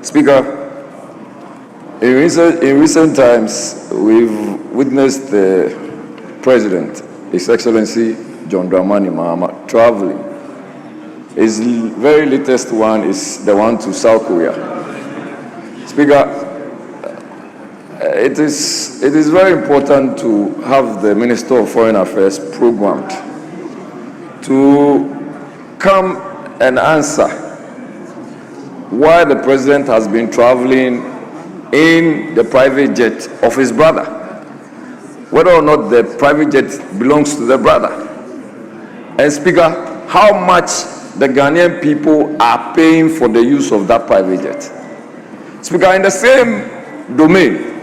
Speaker, in recent times, we've witnessed the President, His Excellency John Dramani Mahama, traveling. His very latest one is the one to South Korea. Speaker, it is very important to have the Minister of Foreign Affairs programmed to come and answer why the President has been traveling in the private jet of his brother, whether or not the private jet belongs to the brother. And Speaker, how much the Ghanaian people are paying for the use of that private jet. Speaker, in the same domain,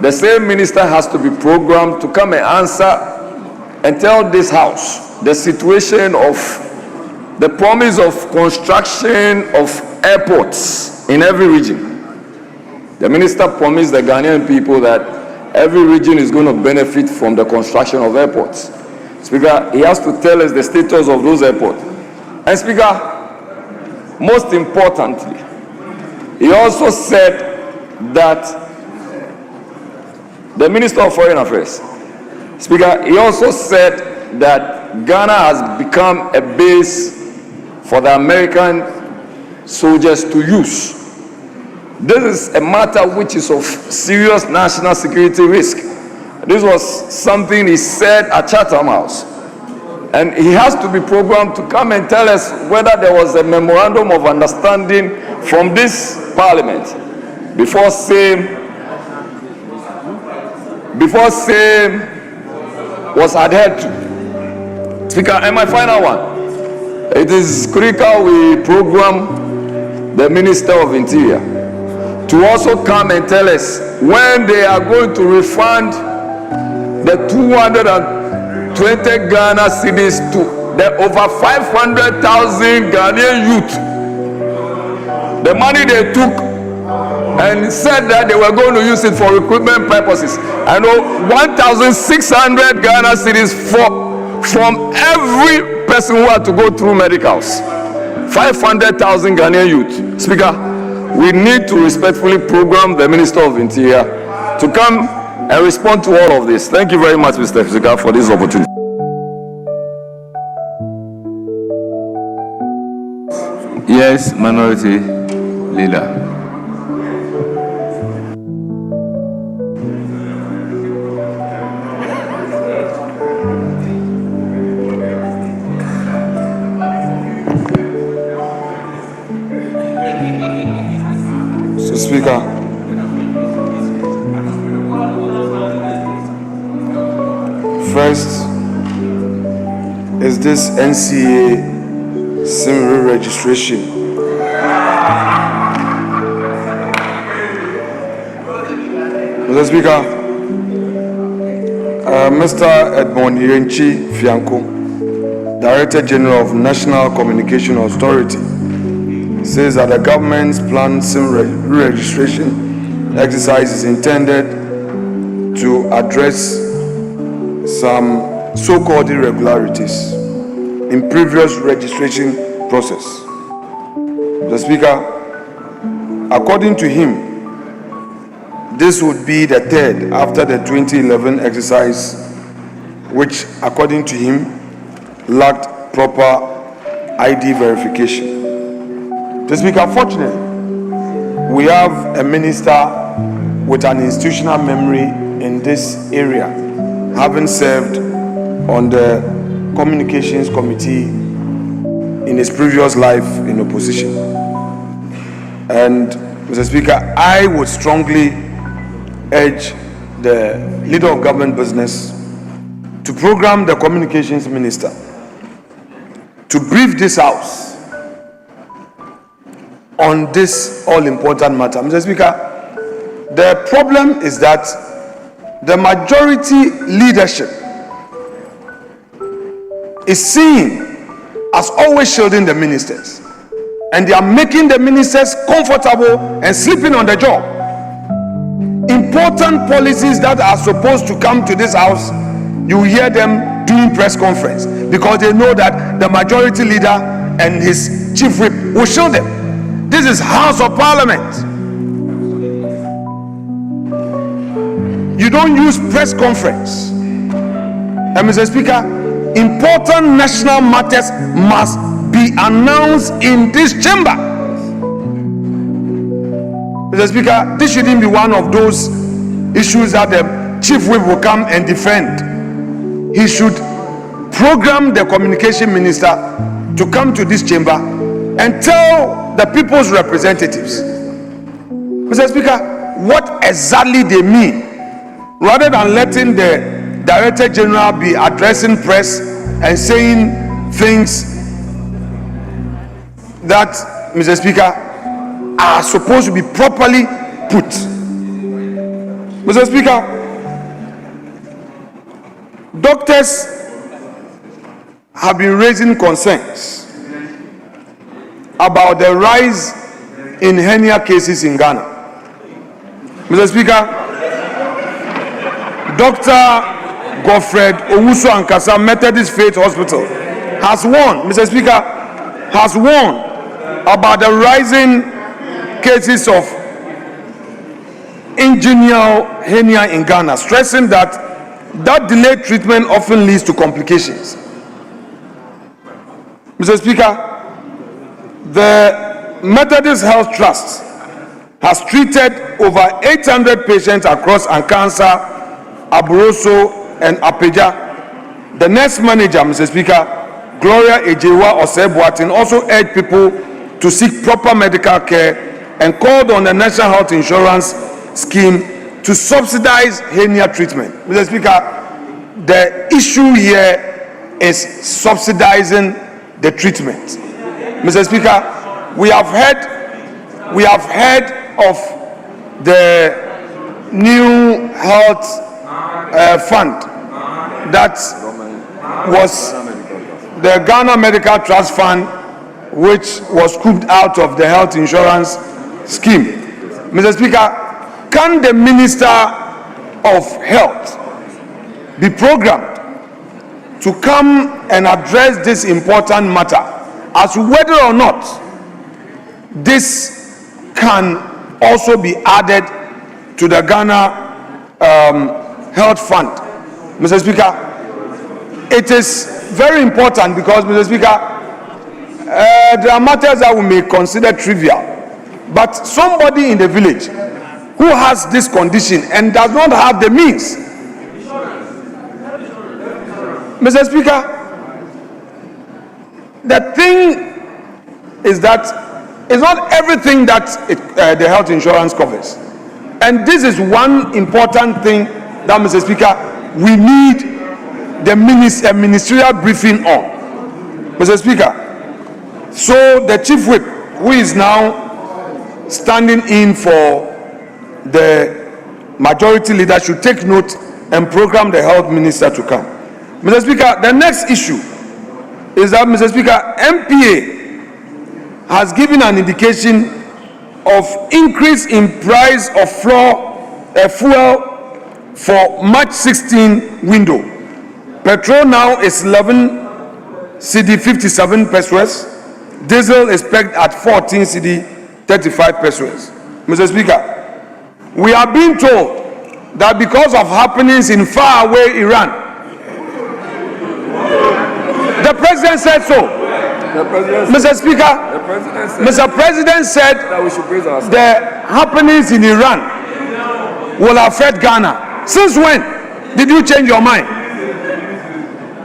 the same minister has to be programmed to come and answer and tell this House the situation of the promise of construction of airports in every region. The minister promised the Ghanaian people that every region is going to benefit from the construction of airports. Speaker, he has to tell us the status of those airports. And Speaker, most importantly, he also said that the Minister of Foreign Affairs, Speaker, he also said that Ghana has become a base for the American soldiers to use. This is a matter which is of serious national security risk. This was something he said at Chatham House. And he has to be programmed to come and tell us whether there was a memorandum of understanding from this parliament before same was adhered to. Speaker, and my final one. It is critical we program the Minister of Interior to also come and tell us when they are going to refund the 220 Ghana cedis to the over 500,000 Ghanaian youth. The money they took and said that they were going to use it for recruitment purposes. I know 1,600 Ghana cedis from every person who had to go through medicals. 500,000 Ghanaian youth. Speaker, we need to respectfully program the Minister of Interior to come and respond to all of this. Thank you very much, Mr. Speaker, for this opportunity. Yes, Minority Leader. Speaker, first is this NCA SIM registration. Mr. Speaker, Mr. Edmond Yenchi Fianco, Director General of National Communication Authority, says that the government's planned SIM registration exercise is intended to address some so-called irregularities in previous registration process. The Speaker, according to him, this would be the third after the 2011 exercise, which, according to him, lacked proper ID verification. To speak, unfortunately, we have a minister with an institutional memory in this area, having served on the Communications Committee in his previous life in opposition. And, Mr. Speaker, I would strongly urge the leader of government business to program the communications minister to brief this House on this all-important matter. Mr. Speaker, the problem is that the majority leadership is seen as always shielding the ministers, and they are making the ministers comfortable and sleeping on the job. Important policies that are supposed to come to this House, you hear them doing press conference because they know that the majority leader and his chief whip will shield them. This is House of Parliament. You don't use press conference. And Mr. Speaker, important national matters must be announced in this chamber. Mr. Speaker, this shouldn't be one of those issues that the chief whip will come and defend. He should program the communication minister to come to this chamber and tell the people's representatives, Mr. Speaker, what exactly they mean, rather than letting the Director General be addressing press and saying things that, Mr. Speaker, are supposed to be properly put. Mr. Speaker, doctors have been raising concerns about the rise in hernia cases in Ghana. Mr. Speaker, Dr. Godfred Owusu Ankasa, Methodist Faith Hospital, has warned, Mr. Speaker, has warned about the rising cases of inguinal hernia in Ghana, stressing that delayed treatment often leads to complications. Mr. Speaker, the Methodist Health Trust has treated over 800 patients across Ankansa, Aburoso, and Apeja. The nurse manager, Mr. Speaker, Gloria Ejewa Osebuatin, also urged people to seek proper medical care and called on the National Health Insurance Scheme to subsidize hernia treatment. Mr. Speaker, the issue here is subsidizing the treatment. Mr. Speaker, we have heard of the new health fund that was the Ghana Medical Trust Fund, which was scooped out of the health insurance scheme. Mr. Speaker, can the Minister of Health be programmed to come and address this important matter as to whether or not this can also be added to the Ghana Health Fund? Mr. Speaker, it is very important because, Mr. Speaker, there are matters that we may consider trivial, but somebody in the village who has this condition and does not have the means, Mr. Speaker, the thing is that it's not everything that the health insurance covers. And this is one important thing that, Mr. Speaker, we need the ministerial briefing on. Mr. Speaker, so the chief whip, who is now standing in for the majority leader, should take note and program the health minister to come. Mr. Speaker, the next issue is that, Mr. Speaker, MPA has given an indication of increase in price of fuel for March 16 window. Petrol now is 11 cedi 57 pesos. Diesel is pegged at 14 cedi 35 pesos. Mr. Speaker, we are being told that because of happenings in faraway Iran, the president said so. Mr. Speaker, Mr. President said that we should praise ourselves. The happenings in Iran will affect Ghana. Since when did you change your mind?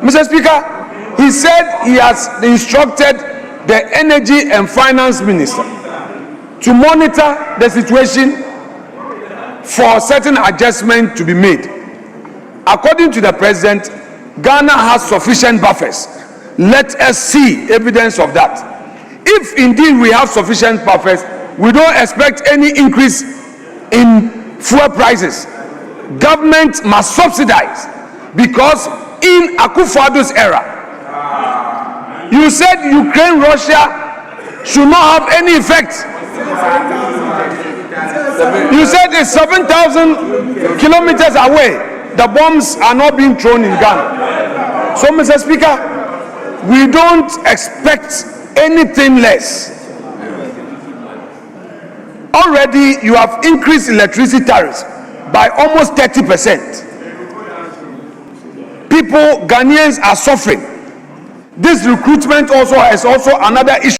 Mr. Speaker, he said he has instructed the Energy and Finance Minister to monitor the situation for certain adjustment to be made. According to the President, Ghana has sufficient buffers. Let us see evidence of that. If indeed we have sufficient buffers, we don't expect any increase in fuel prices. Government must subsidize, because in Akufo-Addo's era, you said Ukraine, Russia should not have any effect. You said it's 7,000 kilometers away. The bombs are not being thrown in Ghana. So, Mr. Speaker, we don't expect anything less Already you have increased electricity tariffs by almost 30%. People, Ghanaians are suffering. This recruitment also is another issue.